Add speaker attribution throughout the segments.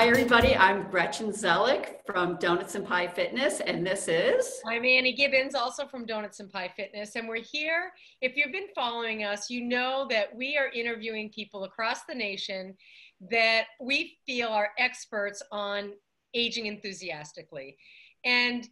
Speaker 1: Hi, everybody. I'm Gretchen Zellick from Donuts and Pie Fitness, and this is.
Speaker 2: I'm Annie Gibbons, also from Donuts and Pie Fitness, and we're here. If you've been following us, you know that we are interviewing people across the nation that we feel are experts on aging enthusiastically. And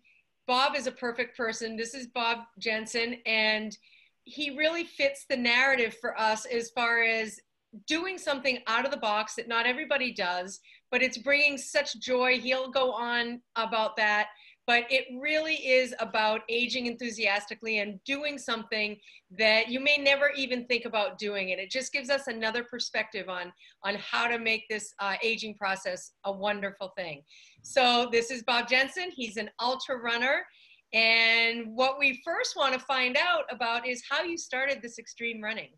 Speaker 2: Bob is a perfect person. This is Bob Jensen, and he really fits the narrative for us as far as doing something out of the box that not everybody does, but it's bringing such joy. He'll go on about that, but it really is about aging enthusiastically and doing something that you may never even think about doing. And it just gives us another perspective on how to make this aging process a wonderful thing. So this is Bob Jensen. He's an ultra runner. And what we first want to find out about is how you started this extreme running.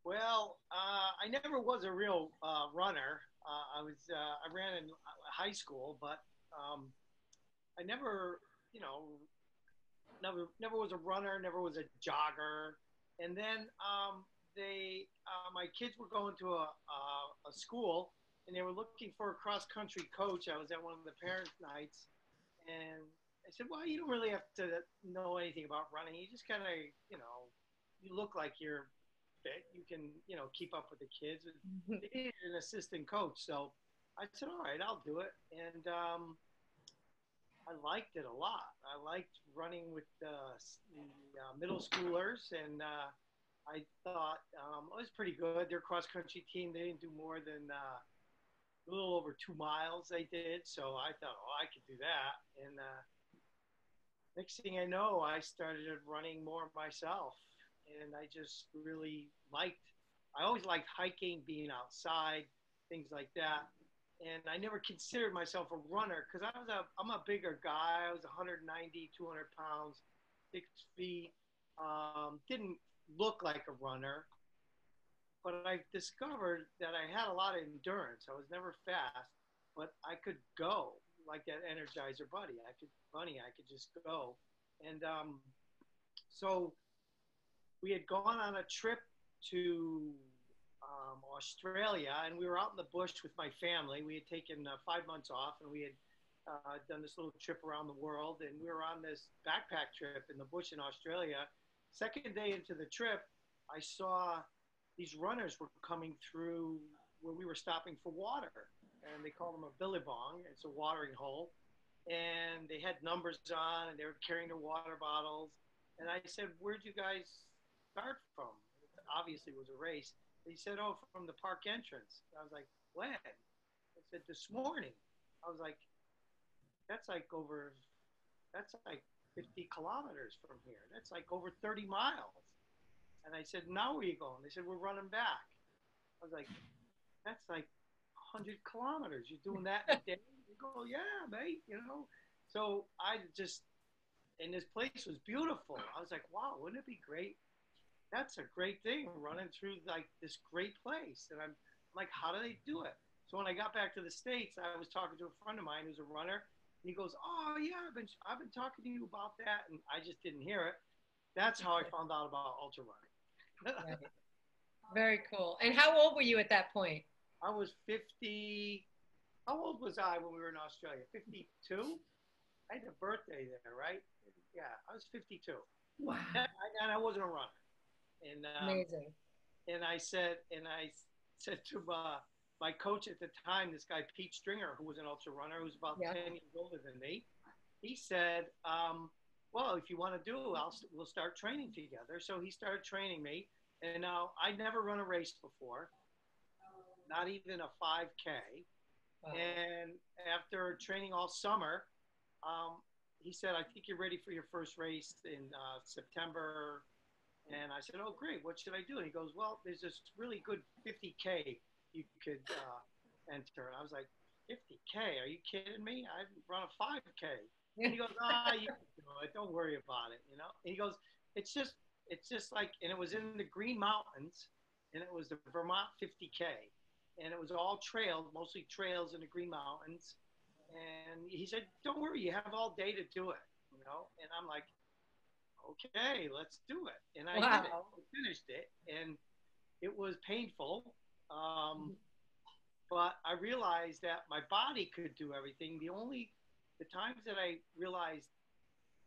Speaker 3: Well, I never was a real runner. I ran in high school, but I never, never was a runner, never was a jogger. And then my kids were going to a school, and they were looking for a cross country coach. I was at one of the parent nights, and I said, "Well, you don't really have to know anything about running. You just kind of, you look like you're fit. You can, keep up with the kids." They needed an assistant coach, so I said, "All right, I'll do it." And I liked it a lot. I liked running with the middle schoolers, and I thought it was pretty good. Their cross country team, they didn't do more than a little over 2 miles. They did, so I thought, "Oh, I could do that." And next thing I know, I started running more myself, and I just really I always liked hiking, being outside, things like that. And I never considered myself a runner because I'm a bigger guy. I was 190, 200 pounds, 6 feet. Didn't look like a runner, but I discovered that I had a lot of endurance. I was never fast, but I could go like that Energizer bunny. I could just go. And so we had gone on a trip to Australia, and we were out in the bush with my family. We had taken 5 months off, and we had done this little trip around the world, and we were on this backpack trip in the bush in Australia. Second day into the trip, I saw these runners were coming through where we were stopping for water, and they call them a billabong. It's a watering hole, and they had numbers on, and they were carrying their water bottles. And I said, "Where'd you guys start from?" Obviously, it was a race. He said, "Oh, from the park entrance." I was like, "When?" I said, "This morning." I was like, that's like 50 kilometers from here. That's like over 30 miles. And I said, "Now where are you going?" They said, "We're running back." I was like, "That's like 100 kilometers. You're doing that in a day?" They go, "Yeah, mate. So and this place was beautiful. I was like, "Wow, wouldn't it be great? That's a great thing, running through like this great place." And I'm like, "How do they do it?" So when I got back to the States, I was talking to a friend of mine who's a runner, and he goes, "Oh yeah, I've been talking to you about that," and I just didn't hear it. That's how I found out about ultra running.
Speaker 2: Right. Very cool. And how old were you at that point?
Speaker 3: I was 50. How old was I when we were in Australia? 52. I had a birthday there, right? Yeah, I was 52.
Speaker 1: Wow.
Speaker 3: And I wasn't a runner. And
Speaker 2: Amazing.
Speaker 3: I said to my coach at the time, this guy Pete Stringer, who was an ultra runner, who was about
Speaker 2: Yeah.
Speaker 3: 10 years older than me. He said, "Well, if you want to do it, we'll start training together." So he started training me, and now I'd never run a race before, not even a 5K.
Speaker 2: Wow.
Speaker 3: And after training all summer, he said, "I think you're ready for your first race in September." And I said, "Oh, great. What should I do?" And he goes, "Well, there's this really good 50K you could enter." And I was like, "50K? Are you kidding me? I haven't run a 5K." And he goes, "You can do it. Don't worry about it. And he goes, it's just like," and it was in the Green Mountains, and it was the Vermont 50K. And it was all trails, mostly trails in the Green Mountains. And he said, "Don't worry, you have all day to do it. And I'm like, "Okay, let's do it." And I did it. I finished it, and it was painful. but I realized that my body could do everything. The times that I realized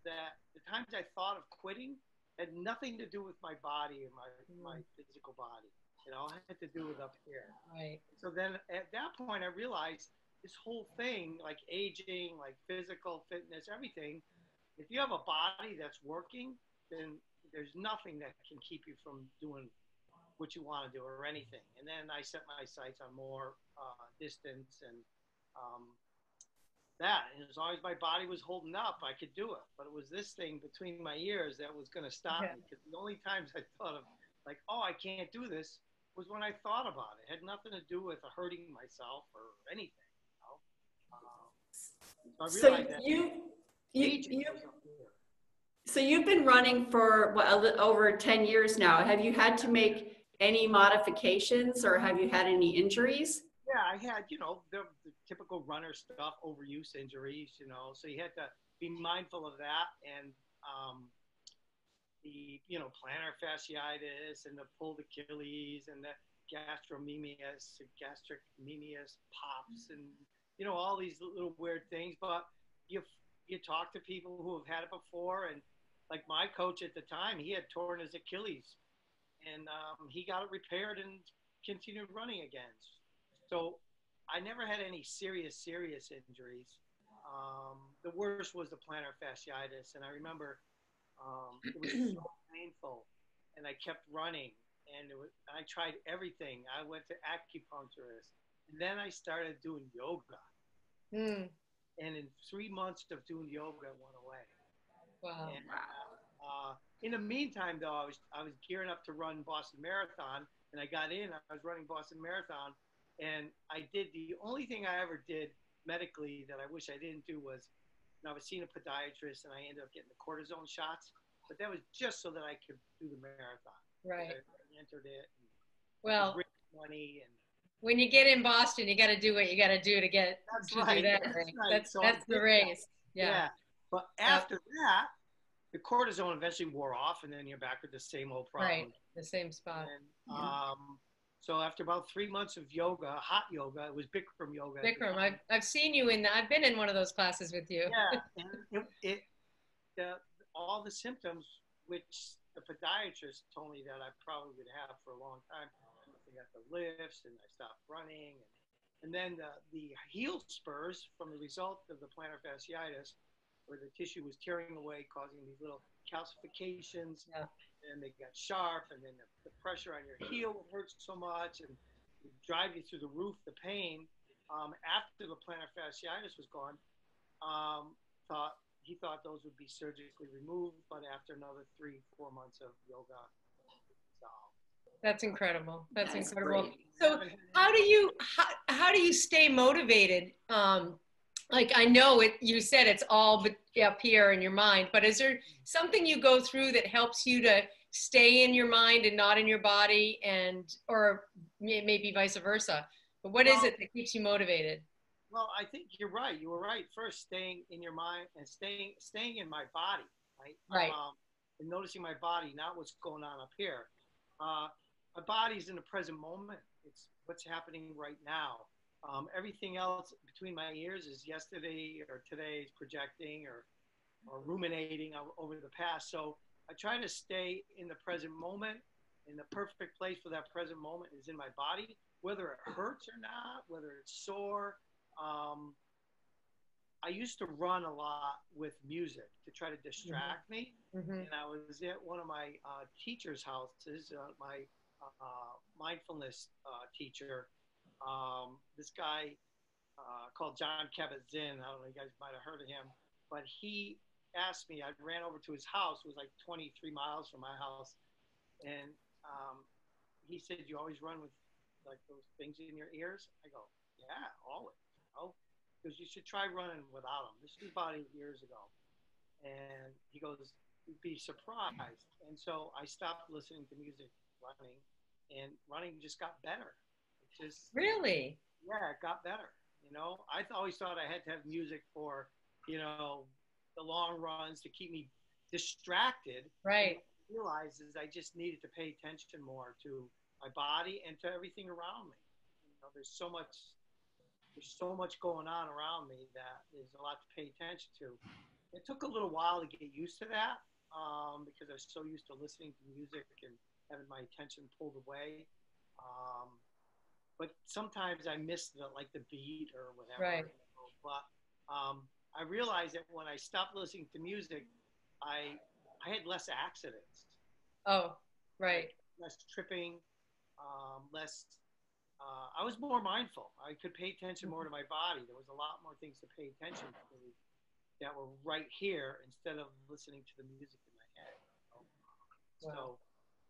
Speaker 3: that the times I thought of quitting had nothing to do with my body and my physical body. It all had to do with up here.
Speaker 2: Right.
Speaker 3: So then at that point, I realized this whole thing, like aging, like physical fitness, everything, if you have a body that's working, then there's nothing that can keep you from doing what you want to do or anything. And then I set my sights on more distance and that. And as long as my body was holding up, I could do it. But it was this thing between my ears that was going to stop me. Because the only times I thought of, like, oh, I can't do this was when I thought about it. It had nothing to do with hurting myself or anything. You know? So I
Speaker 1: So
Speaker 3: realized that aging was up there.
Speaker 1: so you've been running for what, over 10 years now. Have you had to make any modifications or have you had any injuries?
Speaker 3: Yeah, I had, the typical runner stuff, overuse injuries, so you had to be mindful of that. And the, plantar fasciitis and the pulled Achilles and the gastric meniscus pops and, all these little weird things. But you talk to people who have had it before. And like my coach at the time, he had torn his Achilles and he got it repaired and continued running again. So I never had any serious injuries. The worst was the plantar fasciitis. And I remember it was so painful. And I kept running. And I tried everything. I went to acupuncturist. And then I started doing yoga.
Speaker 2: Mm.
Speaker 3: And in 3 months of doing yoga, it went away.
Speaker 2: Wow.
Speaker 3: And, in the meantime, though, I was gearing up to run Boston Marathon. And I got in. I was running Boston Marathon. And I did the only thing I ever did medically that I wish I didn't do was, I was seeing a podiatrist and I ended up getting the cortisone shots, but that was just so that I could do the marathon.
Speaker 2: Right.
Speaker 3: I entered it. And
Speaker 2: well,
Speaker 3: money and
Speaker 2: when you get in Boston, you got to do what you got to do to get
Speaker 3: that's
Speaker 2: to
Speaker 3: right.
Speaker 2: do that.
Speaker 3: That's
Speaker 2: Right.
Speaker 3: right.
Speaker 2: That's the race.
Speaker 3: That. Yeah. But after that, the cortisone eventually wore off, and then you're back with the same old problem.
Speaker 2: Right. The same spot.
Speaker 3: And, so after about 3 months of yoga, hot yoga, it was Bikram yoga.
Speaker 2: Bikram, I've seen you I've been in one of those classes with you.
Speaker 3: Yeah, and all the symptoms, which the podiatrist told me that I probably would have for a long time. I got the lifts, and I stopped running, and then the heel spurs from the result of the plantar fasciitis, where the tissue was tearing away, causing these little calcifications.
Speaker 2: Yeah.
Speaker 3: And they got sharp, and then the pressure on your heel hurts so much, and it drive you through the roof, the pain. After the plantar fasciitis was gone, he thought those would be surgically removed, but after another 3-4 months of yoga,
Speaker 2: That's incredible. That's incredible.
Speaker 1: Great.
Speaker 2: So how do you stay motivated? Like I know you said it's all up here in your mind, but is there something you go through that helps you to stay in your mind and not in your body, or maybe vice versa? But what is it that keeps you motivated?
Speaker 3: Well, I think you're right. You were right. First, staying in your mind and staying in my body, right?
Speaker 2: Right.
Speaker 3: And noticing my body, not what's going on up here. My body's in the present moment. It's what's happening right now. Everything else between my ears is yesterday or today's projecting or ruminating over the past. So I try to stay in the present moment, and the perfect place for that present moment is in my body, whether it hurts or not, whether it's sore. I used to run a lot with music to try to distract me.
Speaker 2: Mm-hmm.
Speaker 3: And I was at one of my teacher's houses, my mindfulness teacher. This guy called John Kabat-Zinn. I don't know, you guys might have heard of him, but he asked me, I ran over to his house. It was like 23 miles from my house. And he said, you always run with like those things in your ears? I go, yeah, always, because you should try running without them. This was about 8 years ago. And he goes, you'd be surprised. And so I stopped listening to music running, and running just got better.
Speaker 2: Really?
Speaker 3: Yeah, it got better. I always thought I had to have music for, the long runs to keep me distracted.
Speaker 2: Right.
Speaker 3: And what I realized is I just needed to pay attention more to my body and to everything around me. There's so much there's so much going on around me that there's a lot to pay attention to. It took a little while to get used to that because I was so used to listening to music and having my attention pulled away. But sometimes I miss the beat or whatever.
Speaker 2: Right.
Speaker 3: But I realized that when I stopped listening to music, I had less accidents.
Speaker 2: Oh, right.
Speaker 3: Less tripping, less. I was more mindful. I could pay attention more to my body. There was a lot more things to pay attention to that were right here instead of listening to the music in my head.
Speaker 2: Wow.
Speaker 3: So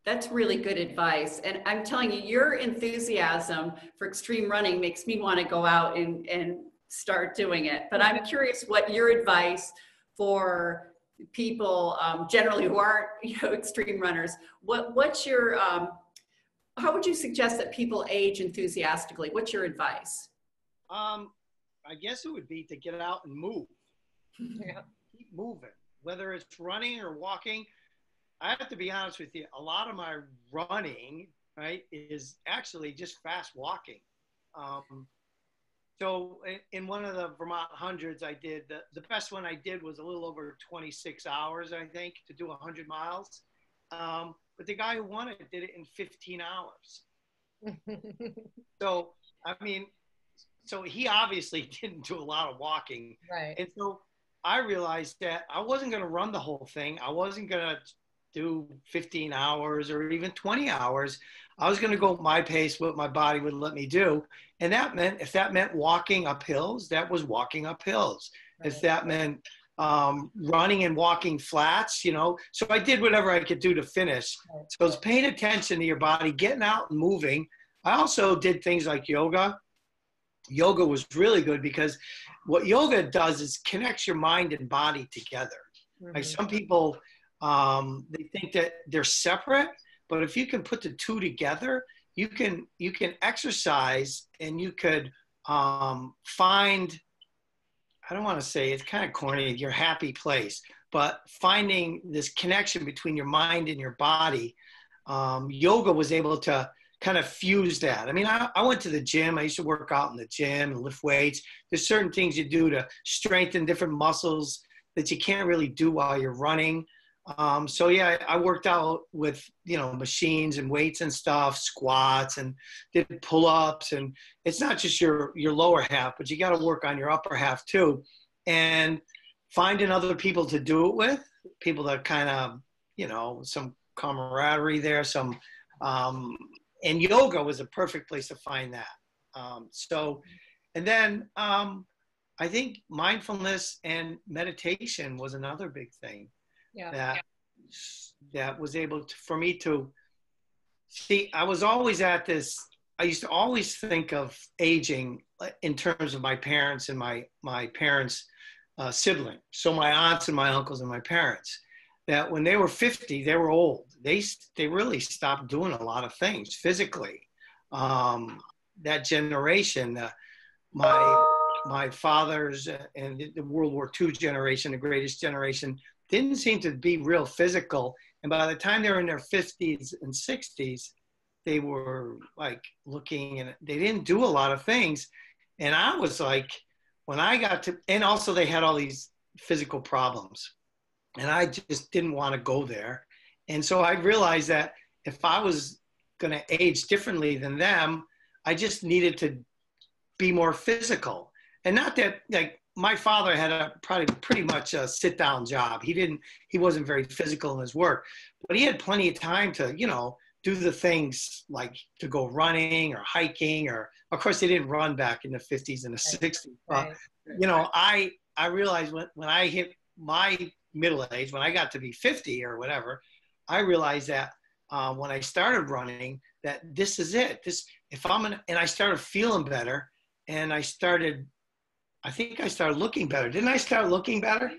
Speaker 1: That's really good advice. And I'm telling you, your enthusiasm for extreme running makes me want to go out and start doing it. But I'm curious what your advice for people generally who aren't, extreme runners, what's your, how would you suggest that people age enthusiastically? What's your advice?
Speaker 3: I guess it would be to get out and move.
Speaker 2: Yeah.
Speaker 3: Keep moving, whether it's running or walking. I have to be honest with you, a lot of my running, right, is actually just fast walking. So in one of the Vermont hundreds I did, the best one I did was a little over 26 hours, I think, to do 100 miles. But the guy who won it did it in 15 hours. So, I mean, so he obviously didn't do a lot of walking.
Speaker 2: Right.
Speaker 3: And so I realized that I wasn't going to run the whole thing. I wasn't going to do 15 hours or even 20 hours. I was going to go at my pace, what my body would let me do. And that meant, if that meant walking up hills, that was walking up hills. Right. If that meant running and walking flats, so I did whatever I could do to finish. Right. So it's paying attention to your body, getting out and moving. I also did things like yoga. Yoga was really good because what yoga does is connects your mind and body together. Mm-hmm. Like some people, they think that they're separate, but if you can put the two together, you can exercise and you could find, I don't want to say, it's kind of corny, your happy place, but finding this connection between your mind and your body. Yoga was able to kind of fuse that. I mean, I went to the gym. I used to work out in the gym and lift weights. There's certain things you do to strengthen different muscles that you can't really do while you're running. So yeah, I worked out with, machines and weights and stuff, squats, and did pull-ups. And it's not just your lower half, but you got to work on your upper half too. And finding other people to do it with, people that kind of, some camaraderie there, and yoga was a perfect place to find that. And then I think mindfulness and meditation was another big thing. Yeah. That was able to, for me to see. I was always at this, I used to always think of aging in terms of my parents and my parents' siblings. So my aunts and my uncles and my parents, that when they were 50, they were old. They really stopped doing a lot of things physically. That generation, my father's and the World War II generation, the greatest generation, didn't seem to be real physical. And by the time they were in their 50s and 60s, they were like looking, and they didn't do a lot of things. And I was like, when I got to, and also they had all these physical problems, and I just didn't want to go there. And so I realized that if I was going to age differently than them, I just needed to be more physical. And not that, like, my father had pretty much a sit down job. He wasn't very physical in his work, but he had plenty of time to, do the things like to go running or hiking, or of course they didn't run back in the 50s and the 60s. But, I realized when I hit my middle age, when I got to be 50 or whatever, I realized that when I started running, that this is it. And I started feeling better, and I think I started looking better. Didn't I start looking better?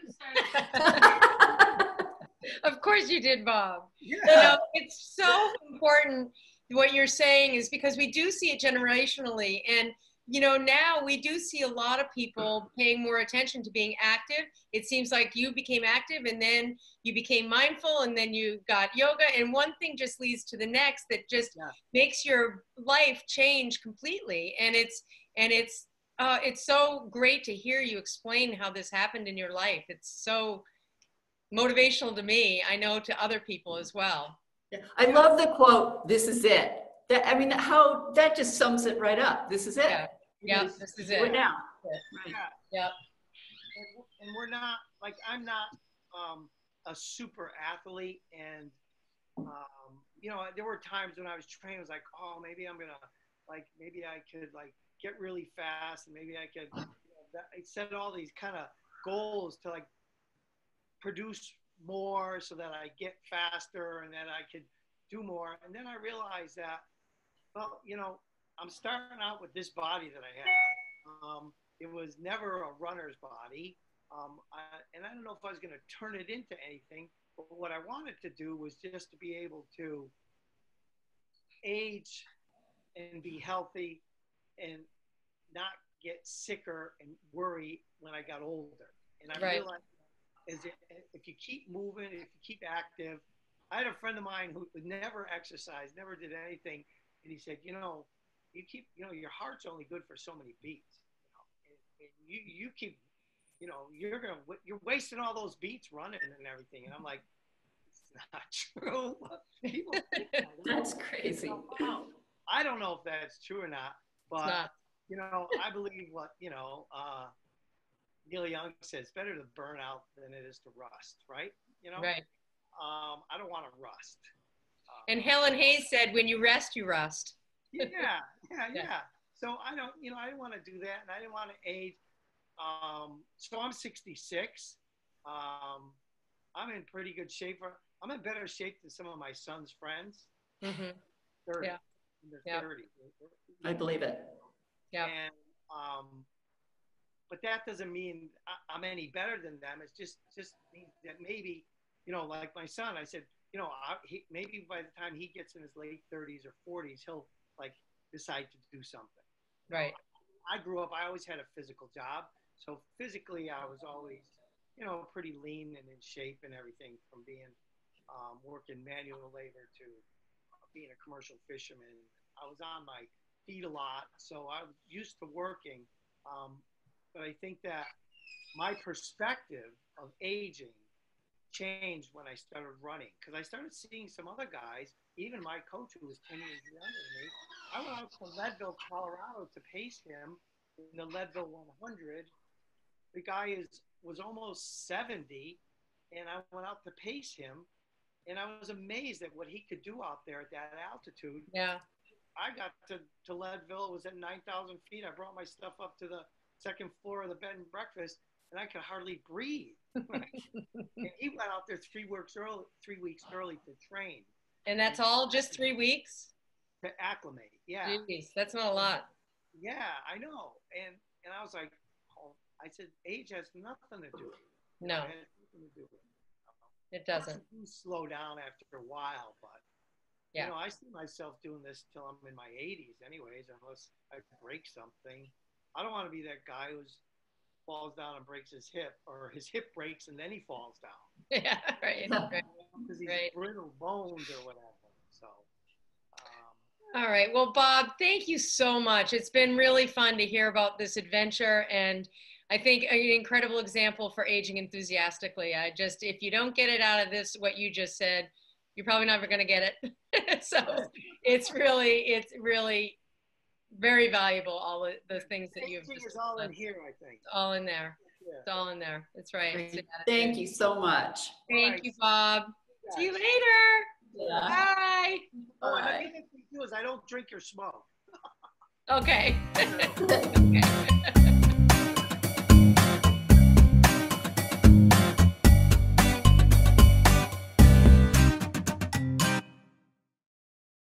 Speaker 2: Of course you did, Bob.
Speaker 3: Yeah.
Speaker 2: It's so important what you're saying, is because we do see it generationally. And, now we do see a lot of people paying more attention to being active. It seems like you became active, and then you became mindful, and then you got yoga. And one thing just leads to the next that just makes your life change completely. And it's It's so great to hear you explain how this happened in your life. It's so motivational to me. I know to other people as well.
Speaker 1: Yeah. I love the quote, "This is it." That, I mean, how that just sums it right up. This is it.
Speaker 2: Yeah. Yeah, this is
Speaker 1: Do it
Speaker 2: it.
Speaker 1: now.
Speaker 3: Yeah.
Speaker 2: Yep.
Speaker 3: And we're not, like, I'm not a super athlete. And, you know, there were times when I was training, I was like, oh, maybe I'm going to, like, maybe I could, like, get really fast. And maybe I could, I set all these kind of goals to, like, produce more so that I get faster and that I could do more. And then I realized that, well, you know, I'm starting out with this body that I have. It was never a runner's body. And I don't know if I was going to turn it into anything, but what I wanted to do was just to be able to age and be healthy and not get sicker and worry when I got older. And I realized if you keep moving, if you keep active. I had a friend of mine who never exercised, never did anything. And he said, you know, your heart's only good for so many beats. And you keep, you know, you're wasting all those beats running and everything. And I'm like, it's not true. People think that.
Speaker 1: That's crazy.
Speaker 3: I don't know if that's true or not, but you know, I believe what, you know, Neil Young says, better to burn out than it is to rust, right? You know?
Speaker 2: Right.
Speaker 3: I don't want to rust.
Speaker 2: And Helen Hayes said, when you rest, you rust.
Speaker 3: Yeah. So I don't, you know, I didn't want to do that, and I didn't want to age. So I'm 66. I'm in pretty good shape. I'm in better shape than some of my son's friends. 30.
Speaker 2: Yeah.
Speaker 3: In their 30s.
Speaker 1: I believe it.
Speaker 2: Yeah.
Speaker 3: And but that doesn't mean I'm any better than them. It just means that maybe, you know, like my son, I said, you know, maybe by the time he gets in his late 30s or 40s, he'll like decide to do something.
Speaker 2: Right.
Speaker 3: I grew up, I always had a physical job. So physically, I was always, you know, pretty lean and in shape and everything, from being working manual labor to being a commercial fisherman. I was on my feet a lot, so I was used to working. But I think that my perspective of aging changed when I started running, because I started seeing some other guys, even my coach who was 10 years younger than me. I went out to Leadville, Colorado to pace him in the Leadville 100. The guy was almost 70, and I went out to pace him, and I was amazed at what he could do out there at that altitude.
Speaker 2: Yeah.
Speaker 3: I got to Leadville, it was at 9,000 feet. I brought my stuff up to the second floor of the bed and breakfast, and I could hardly breathe. And he went out there 3 weeks early to train.
Speaker 2: And that's all just 3 weeks?
Speaker 3: To acclimate, yeah.
Speaker 2: Jeez, that's not a lot.
Speaker 3: Yeah, I know. And I was like, oh, I said, age has nothing to do with it.
Speaker 2: No.
Speaker 3: It has nothing to do with it.
Speaker 2: It doesn't.
Speaker 3: You slow down after a while, but
Speaker 2: yeah.
Speaker 3: You know, I see myself doing this till I'm in my 80s anyways, unless I break something. I don't want to be that guy who falls down and breaks his hip, or his hip breaks and then he falls down.
Speaker 2: Yeah, right.
Speaker 3: Because he's brittle bones or whatever. So.
Speaker 2: All right. Well, Bob, thank you so much. It's been really fun to hear about this adventure, and I think an incredible example for aging enthusiastically. If you don't get it out of this, what you just said, you're probably never going to get it. So it's really very valuable, all the things that you've just
Speaker 3: all done. In here, I think.
Speaker 2: It's all in there. Yeah. It's all in there. That's right. So
Speaker 1: thank you so much.
Speaker 2: Thank you, Bob. See you later. Yeah. Bye.
Speaker 3: Oh, and the thing is, I don't drink or smoke.
Speaker 2: Okay. Okay.